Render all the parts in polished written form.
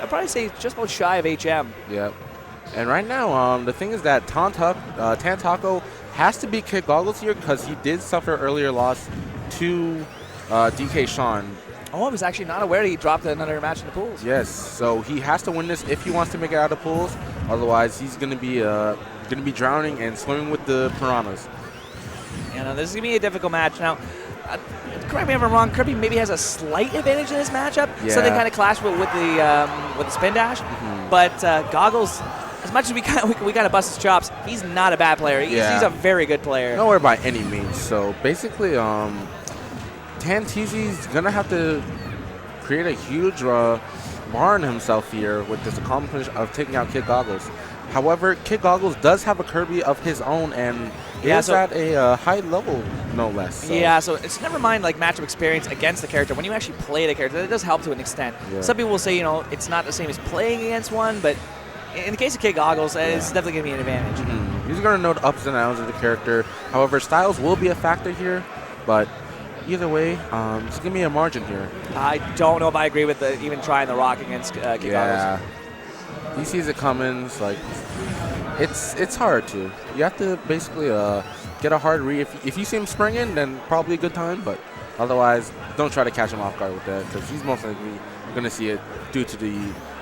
I'd probably say just about shy of HM. Yep. And right now, the thing is that Tantako has to beat Kid Goggles here because he did suffer earlier loss to DK Sean. Oh, I was actually not aware he dropped another match in the pools. Yes, so he has to win this if he wants to make it out of pools. Otherwise, he's going to be drowning and swimming with the piranhas. You know, this is going to be a difficult match. Now, correct me if I'm wrong, Kirby maybe has a slight advantage in this matchup. Yeah. So they kind of clash with the spin dash. Mm-hmm. But Goggles, as much as we kind of bust his chops, he's not a bad player. He's a very good player. Nowhere by any means. So basically, Tantizi's going to have to create a huge bar on himself here with this accomplishment of taking out Kid Goggles. However, Kid Goggles does have a Kirby of his own and is at a high level, no less. So. Yeah, so it's never mind like matchup experience against the character. When you actually play the character, it does help to an extent. Yeah. Some people will say, it's not the same as playing against one, but in the case of Kid Goggles, it's definitely going to be an advantage. Mm-hmm. He's going to know the ups and downs of the character. However, styles will be a factor here, but either way, it's going to be a margin here. I don't know if I agree with even trying the rock against Kid Goggles. He sees it coming. It's like it's hard to. You have to basically get a hard read. If you see him springing, then probably a good time. But otherwise, don't try to catch him off guard with that because he's most likely going to see it due to the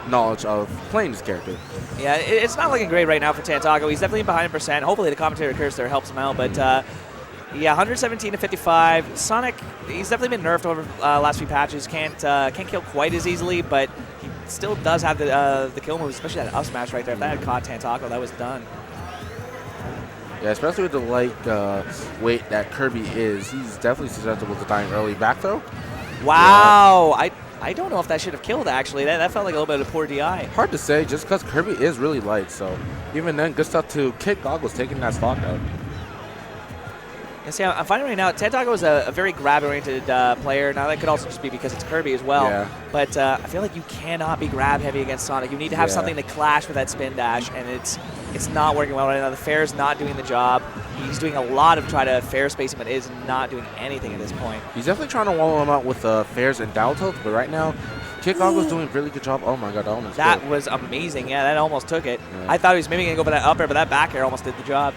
knowledge of playing this character. Yeah, it's not looking great right now for Tantako. He's definitely behind %. Hopefully the commentator curse there helps him out. But 117 to 55. Sonic, he's definitely been nerfed over last few patches. Can't kill quite as easily, but he still does have the kill moves, especially that up smash right there. If that had caught Tantako, that was done. Yeah, especially with the light weight that Kirby is, he's definitely susceptible to dying early. Back throw? Wow, yeah. I don't know if that should have killed, actually. That felt like a little bit of poor DI. Hard to say, just because Kirby is really light, so even then, good stuff to Kid Goggles taking that stock out. And see, I'm finding right now, Tantako is a very grab-oriented player. Now, that could also just be because it's Kirby as well. Yeah. But I feel like you cannot be grab-heavy against Sonic. You need to have something to clash with that spin dash, and it's not working well right now. The fair's not doing the job. He's doing a lot of try to fair spacing, but is not doing anything at this point. He's definitely trying to wall him out with fairs and down tilts, but right now, Kid Goggles doing a really good job. Oh my god, that was amazing. Yeah, that almost took it. Yeah. I thought he was maybe going to go for that up air, but that back air almost did the job.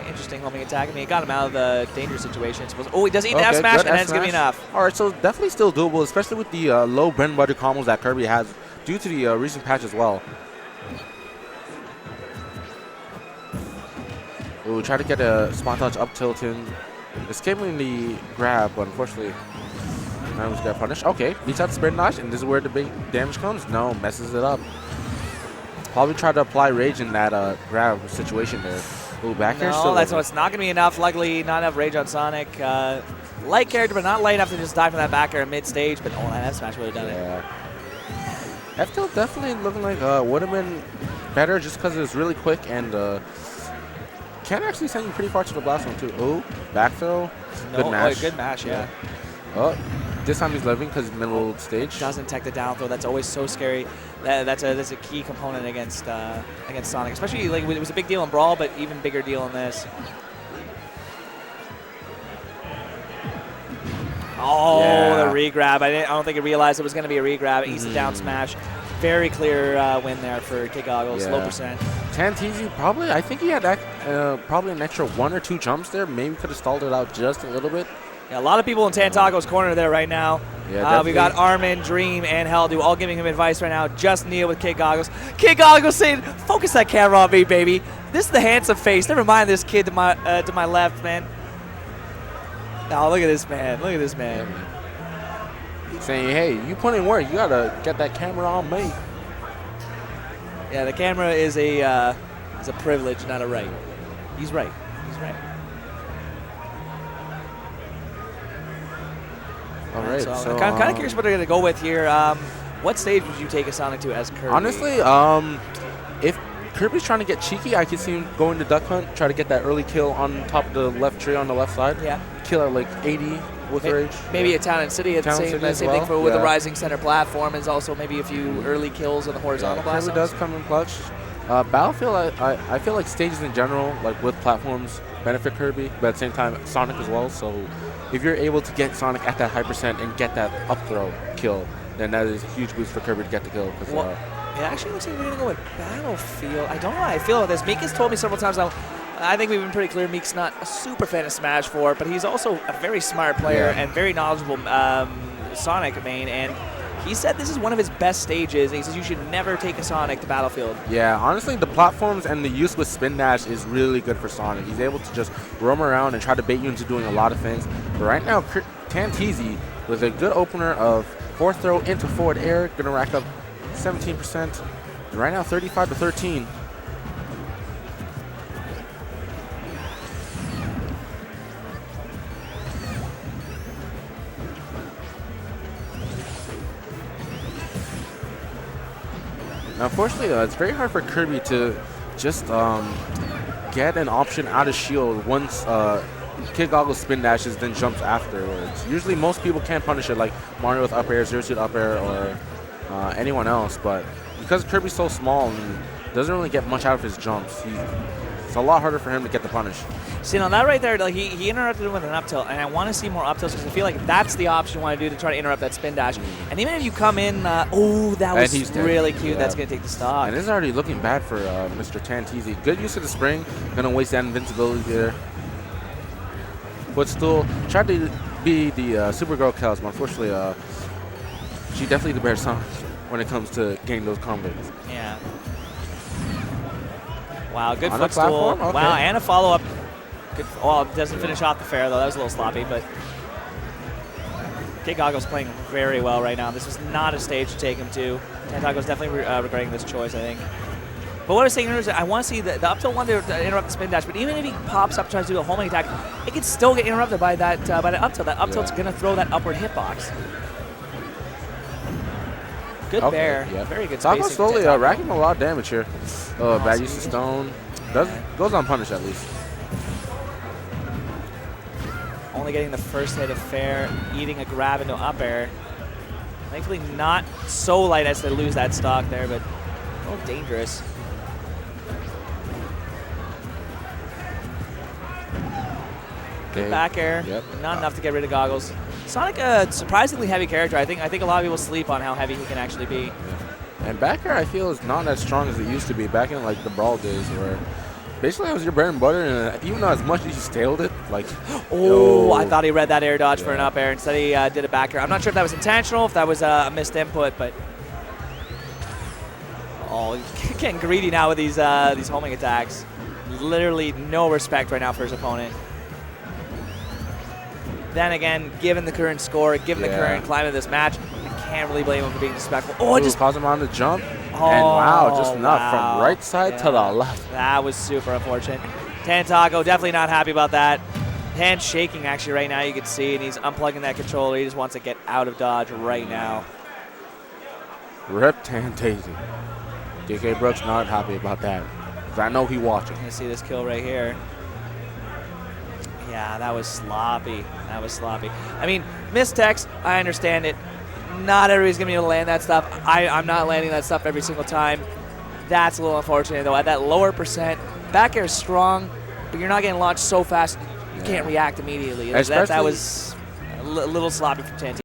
Interesting homing attack. I mean, it got him out of the dangerous situation. Oh, he does eat an F smash, and that's going to be enough. All right, so definitely still doable, especially with the low bread and butter combos that Kirby has due to the recent patch as well. Ooh, try to get a spot touch up tilting. Escaping the grab, but unfortunately, now he's got punished. Okay, beats out the spin dash, and this is where the big damage comes. No, messes it up. Probably tried to apply rage in that grab situation there. Ooh, back air still. No, it's not going to be enough. Luckily, not enough rage on Sonic. Light character, but not light enough to just die from that back air mid-stage. But that F smash would have done it. F tilt definitely looking like would have been better just because it was really quick and can actually send you pretty far to the blast one too. Ooh, back throw. Good mash. Good mash, yeah. Oh, this time he's living because middle stage. Doesn't tech the down throw. That's always so scary. That's a key component against Sonic, especially like it was a big deal in Brawl, but even bigger deal in this. Oh, the re-grab. I don't think he realized it was going to be a re-grab. Eats the down smash. Very clear win there for Kid Goggles. Low percent. Tantizi probably, I think he had probably an extra 1 or 2 jumps there. Maybe could have stalled it out just a little bit. Yeah, a lot of people in Tantako's corner there right now. Yeah, we got Armin, Dream, and Heldu all giving him advice right now. Just kneel with Kid Goggles. Kid Goggles saying, focus that camera on me, baby. This is the handsome face. Never mind this kid to my left, man. Oh, look at this man. Look at this man. Saying, hey, you put in work. You got to get that camera on me. Yeah, the camera is a privilege, not a right. He's right. He's right. All right, so so I'm kind of curious what they're going to go with here. What stage would you take a Sonic to as Kirby? Honestly, if Kirby's trying to get cheeky, I could see him going to Duck Hunt, try to get that early kill on top of the left tree on the left side. Yeah. Kill at like 80 with rage. Maybe a Town and City at the same thing for with the Rising Center platform. Is also maybe a few early kills on the horizontal blast. Kirby does come in clutch. Battlefield, I feel like stages in general, like with platforms, benefit Kirby, but at the same time Sonic as well. So if you're able to get Sonic at that high percent and get that up throw kill, then that is a huge boost for Kirby to get the kill. Well, it actually looks like we're going to go with Battlefield. I don't know how I feel about this. Meek has told me several times now, I think we've been pretty clear Meek's not a super fan of Smash 4, but he's also a very smart player and very knowledgeable Sonic main, and he said this is one of his best stages, and he says you should never take a Sonic to Battlefield. Yeah, honestly, the platforms and the use with Spin Dash is really good for Sonic. He's able to just roam around and try to bait you into doing a lot of things. But right now, Tanteezy, with a good opener of fourth throw into forward air, going to rack up 17%. Right now, 35-13. Now, unfortunately, it's very hard for Kirby to just get an option out of shield once Kid Goggles spin dashes, then jumps afterwards. Usually, most people can't punish it, like Mario with up air, Zero Suit up air, or anyone else. But because Kirby's so small and doesn't really get much out of his jumps, it's a lot harder for him to get the punish. See, now that right there, like he interrupted him with an up tilt, and I want to see more up tilts because I feel like that's the option you want to do to try to interrupt that spin dash. And even if you come in, oh, that was really cute. Yeah. That's going to take the stock. And this is already looking bad for Mr. Tanteezy. Good use of the spring. Going to waste that invincibility there. But still, tried to be the Supergirl Chaos, but unfortunately, she definitely the better Sonic when it comes to getting those combos. Yeah. Wow, good footstool. Okay. Wow, and a follow-up. Well, it doesn't finish off the fair, though. That was a little sloppy, but Kid Goggles playing very well right now. This was not a stage to take him to. Tantago's definitely regretting this choice, I think. But what I was saying is I want to see the up tilt one to interrupt the spin dash, but even if he pops up and tries to do a homing attack, it can still get interrupted by that up tilt. That up tilt's going to throw that upward hitbox. Good bear. Yeah. Very good spacing. Taco slowly racking a lot of damage here. Bad use of stone. Goes unpunished at least. Only getting the first hit of fair, eating a grab into up air. Thankfully not so light as to lose that stock there, but a little dangerous. Good back air. Not enough to get rid of Goggles. Sonic, a surprisingly heavy character. I think a lot of people sleep on how heavy he can actually be. Yeah. And back air, I feel, is not as strong as it used to be back in like the Brawl days, where basically it was your bread and butter, and even though as much as you staled it, like I thought he read that air dodge for an up air. Instead he did a back air. I'm not sure if that was intentional, if that was a missed input, but he's getting greedy now with these homing attacks. Literally no respect right now for his opponent. Then again, given the current score, given the current climate of this match, you can't really blame him for being disrespectful. Oh, just caused him on the jump. And wow, just enough from right side to the left. That was super unfortunate. Tantago definitely not happy about that. Hand shaking actually right now, you can see, and he's unplugging that controller. He just wants to get out of dodge right now. Rip Tanteezy. DK Brooks not happy about that. I know he watching. You see this kill right here. Yeah, that was sloppy. That was sloppy. I mean, mistext, I understand it. Not everybody's going to be able to land that stuff. I'm not landing that stuff every single time. That's a little unfortunate, though. At that lower percent, back air is strong, but you're not getting launched so fast, you can't react immediately. That was a little sloppy from Tanteezy.